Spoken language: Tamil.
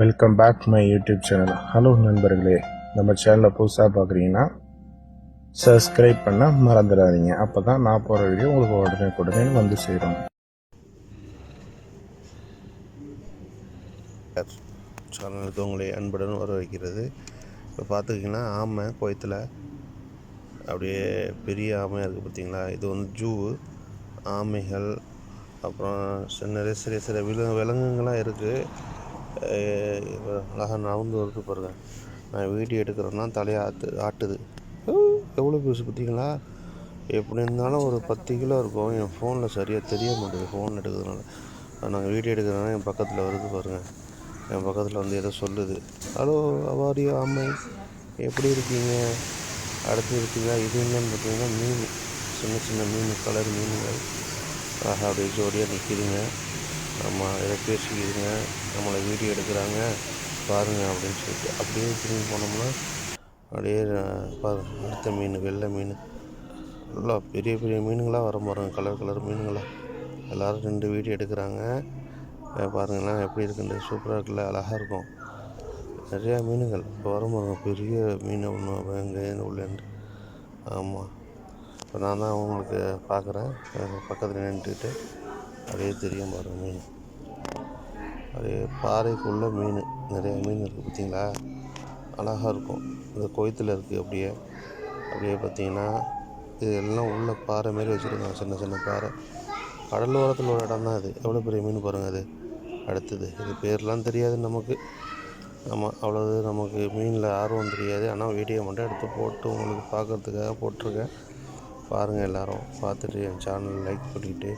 Welcome back my YouTube channel. Hello நண்பர்களே, நம்ம சேனலில் புதுசாக பார்க்குறீங்கன்னா சப்ஸ்கிரைப் பண்ண மறந்துடாதீங்க. அப்போ தான் நான் போகிற வீடியோ உங்களுக்கு உடனே வந்து சேரும். சேனலுக்கு உங்களை அன்புடன் வர வைக்கிறது. இப்போ பார்த்துக்கிங்கன்னா ஆமை கோயத்தில் அப்படியே பெரிய ஆமையாக இருக்குது பார்த்தீங்களா. இது வந்து ஜூ ஆமைகள், அப்புறம் நிறைய சிறிய சிறிய விலங்குகள்லாம் இருக்குது. அழகாக நகர்ந்து வருது பாருங்க. நான் வீடியோ எடுக்கிறேன்னா தலையை ஆட்டுது. எவ்வளோ பெருசு பார்த்தீங்களா. எப்படி இருந்தாலும் ஒரு 10 கிலோ இருக்கும். என் ஃபோனில் சரியாக தெரிய மாட்டேது. ஃபோன் எடுக்கிறதுனால நாங்கள் வீடியோ எடுக்கிறதுனால என் பக்கத்தில் வருது பாருங்கள். என் பக்கத்தில் வந்து ஏதோ சொல்லுது. ஹலோ அவாரியோ ஆமை, எப்படி இருக்கீங்க, அடுத்து இருக்கீங்களா. இது என்னன்னு பார்த்தீங்கன்னா மீன், சின்ன சின்ன மீன், கலர் மீன்கள் அழகாக அப்படியே ஜோடியாக நிற்கிதுங்க. நம்ம இதை பேசிக்கிதுங்க, நம்மளை வீடியோ எடுக்கிறாங்க பாருங்கள் அப்படின்னு சொல்லிட்டு. அப்படியே திரும்பி போனோம்னா அப்படியே அடுத்த மீன், வெள்ளை மீன், நல்லா பெரிய பெரிய மீனுங்களாக வர பாருங்க, கலர் கலர் மீனுங்களாக. எல்லோரும் 2 வீடியோ எடுக்கிறாங்க பாருங்களேன். எப்படி இருக்குன்னு சூப்பராக இருக்குல்ல, அழகாக இருக்கும். நிறையா மீனுங்கள் இப்போ வர பாருங்க. பெரிய மீன் ஒன்று எங்கே உள்ளேண்டு. ஆமாம், இப்போ நான் தான் உங்களுக்கு பார்க்குறேன். பக்கத்தில் நின்றுட்டு அப்படியே தெரியும் பாருங்கள் மீன். அப்படியே பாறைக்குள்ளே மீன், நிறைய மீன் இருக்குது பார்த்தீங்களா. அழகாக இருக்கும். இந்த கோயத்தில் இருக்குது. அப்படியே அப்படியே பார்த்தீங்கன்னா இது எல்லாம் உள்ள பாறை மாரி வச்சுருக்காங்க, சின்ன சின்ன பாறை. கடலோரத்தில் ஒரு இடம் தான் இது. எவ்வளோ பெரிய மீன் பாருங்கள். அது அடுத்தது இது பேர்லாம் தெரியாது நமக்கு. ஆமாம், அவ்வளோது நமக்கு மீனில் ஆர்வம் தெரியாது. ஆனால் வீடியோ மட்டும் எடுத்து போட்டு உங்களுக்கு பார்க்குறதுக்காக போட்டிருக்கேன். பாருங்கள், எல்லோரும் பார்த்துட்டு என் சேனல் லைக் பண்ணிவிட்டு